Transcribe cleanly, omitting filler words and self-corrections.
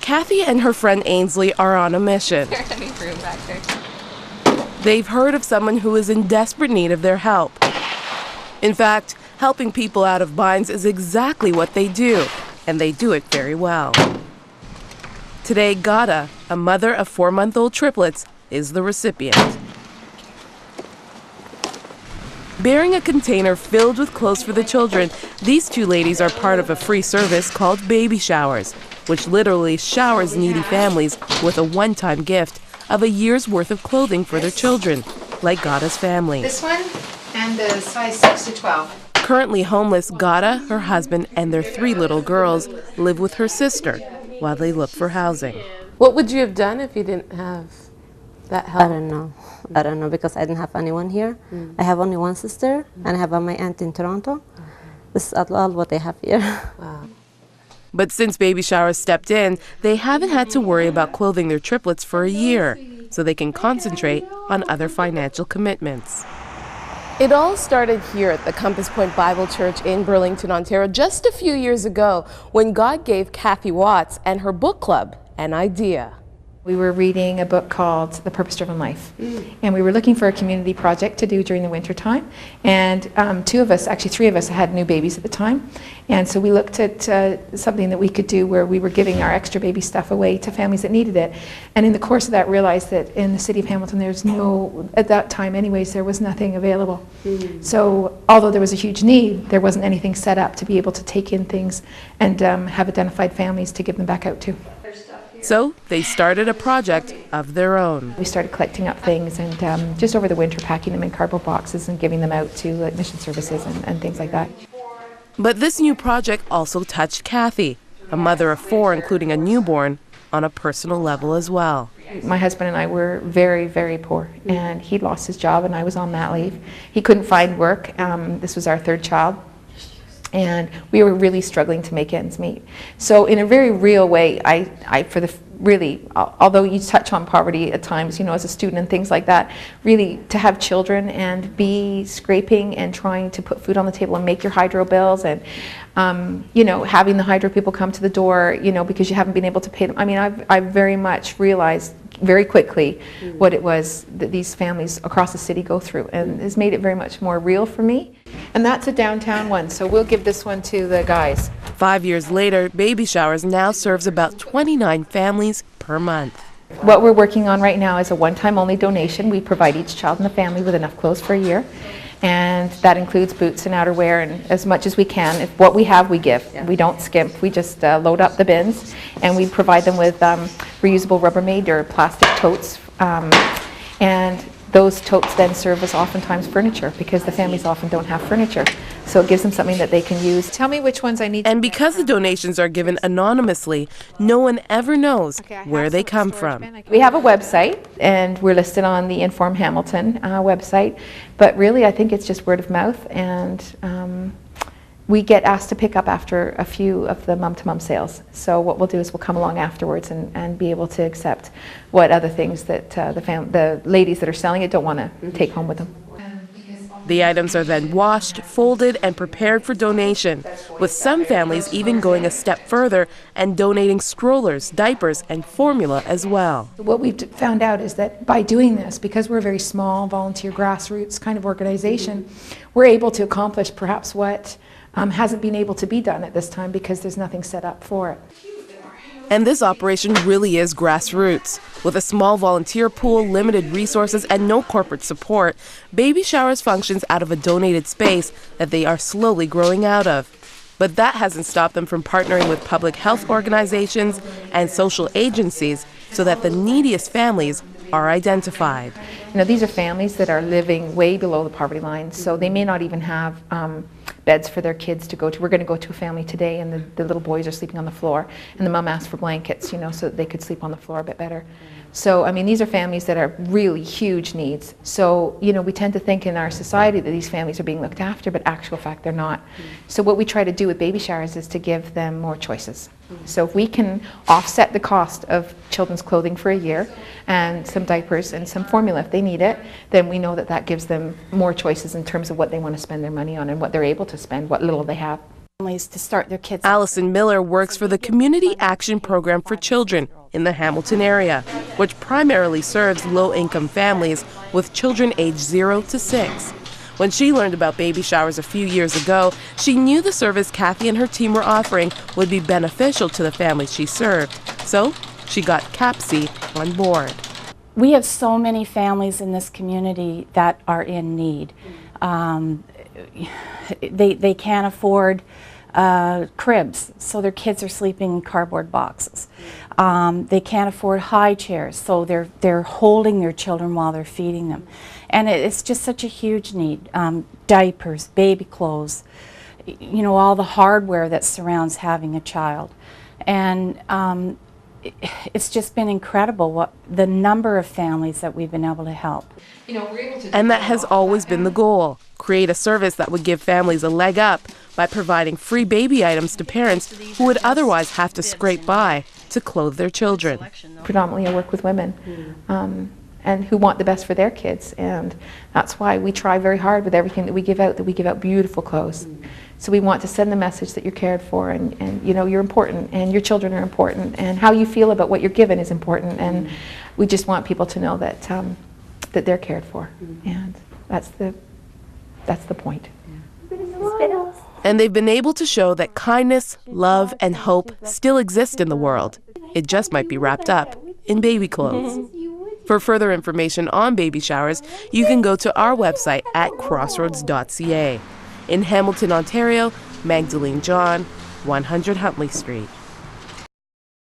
Cathy and her friend Ainsley are on a mission. They've heard of someone who is in desperate need of their help. In fact, helping people out of binds is exactly what they do, and they do it very well. Today, GHADA, a mother of 4-month-old triplets, is the recipient. Bearing a container filled with clothes for the children, these two ladies are part of a free service called baby showers, which literally showers needy families with a one-time gift of a year's worth of clothing for their children, like GHADA's family. This one and the size 6 to 12. Currently homeless, GHADA, her husband, and their 3 little girls live with her sister while they look for housing. What would you have done if you didn't have that help? I don't know because I didn't have anyone here. I have only one sister and I have my aunt in Toronto. This is all what I have here. Wow. But since baby showers stepped in, they haven't had to worry about clothing their triplets for a year, so they can concentrate on other financial commitments. It all started here at the Compass Point Bible Church in Burlington, Ontario, just a few years ago when God gave Cathy Watts and her book club an idea. We were reading a book called The Purpose-Driven Life, and we were looking for a community project to do during the winter time. And 3 of us had new babies at the time, and so we looked at something that we could do where we were giving our extra baby stuff away to families that needed it. And in the course of that, realized that in the city of Hamilton, there's no, at that time anyways, there was nothing available. So although there was a huge need, there wasn't anything set up to be able to take in things and have identified families to give them back out to. So they started a project of their own. We started collecting up things and just over the winter packing them in cardboard boxes and giving them out to like mission services and things like that. But this new project also touched Cathy, a mother of 4 including a newborn, on a personal level as well. My husband and I were very, very poor, and he lost his job and I was on mat leave. He couldn't find work. This was our 3rd child. And we were really struggling to make ends meet. So in a very real way, although you touch on poverty at times, you know, as a student and things like that, really to have children and be scraping and trying to put food on the table and make your hydro bills and, you know, having the hydro people come to the door, you know, because you haven't been able to pay them. I mean, I've very much realized very quickly what it was that these families across the city go through, and has made it very much more real for me. And that's a downtown one, so we'll give this one to the guys. 5 years later, Baby Showers now serves about 29 families per month. What we're working on right now is a one-time only donation. We provide each child in the family with enough clothes for a year, and that includes boots and outerwear and as much as we can. If what we have, we give. Yeah. We don't skimp. We just load up the bins, and we provide them with reusable Rubbermaid or plastic totes, and those totes then serve as oftentimes furniture because the families often don't have furniture. So it gives them something that they can use. Tell me which ones I need. And because the donations are given anonymously, no one ever knows where they come from. We have a website, and we're listed on the Inform Hamilton website. But really, I think it's just word of mouth, and we get asked to pick up after a few of the mum-to-mum sales. So what we'll do is we'll come along afterwards and be able to accept what other things that the ladies that are selling it don't want to take home with them. The items are then washed, folded, and prepared for donation, with some families even going a step further and donating strollers, diapers, and formula as well. What we've found out is that by doing this, because we're a very small, volunteer, grassroots kind of organization, we're able to accomplish perhaps what hasn't been able to be done at this time because there's nothing set up for it. And this operation really is grassroots. With a small volunteer pool, limited resources, and no corporate support, Baby Showers functions out of a donated space that they are slowly growing out of. But that hasn't stopped them from partnering with public health organizations and social agencies so that the neediest families are identified. You know, these are families that are living way below the poverty line, so they may not even have beds for their kids to go to. We're going to go to a family today, and the little boys are sleeping on the floor, and the mom asked for blankets, you know, so that they could sleep on the floor a bit better. So, I mean, these are families that are really huge needs. So, you know, we tend to think in our society that these families are being looked after, but actual fact, they're not. So what we try to do with Baby Showers is to give them more choices. So if we can offset the cost of children's clothing for a year and some diapers and some formula if they need it, then we know that that gives them more choices in terms of what they want to spend their money on and what they're able to spend, what little they have. To start their kids. Allison Miller works for the Community Action Program for Children in the Hamilton area, which primarily serves low-income families with children aged 0 to 6. When she learned about baby showers a few years ago, she knew the service Cathy and her team were offering would be beneficial to the families she served. So she got CAPSI on board. We have so many families in this community that are in need. They can't afford cribs, so their kids are sleeping in cardboard boxes. They can't afford high chairs, so they're holding their children while they're feeding them. And it's just such a huge need. Diapers, baby clothes, you know, all the hardware that surrounds having a child. And it's just been incredible the number of families that we've been able to help. And that has always been the goal, create a service that would give families a leg up by providing free baby items to parents who would otherwise have to scrape by to clothe their children. Predominantly I work with women and who want the best for their kids, and that's why we try very hard with everything that we give out beautiful clothes. So we want to send the message that you're cared for, and you know, you're important, and your children are important, and how you feel about what you're given is important, and we just want people to know that that they're cared for, and that's the point. And they've been able to show that kindness, love, and hope still exist in the world. It just might be wrapped up in baby clothes. For further information on baby showers, you can go to our website at crossroads.ca. In Hamilton, Ontario, Magdalene John, 100 Huntley Street.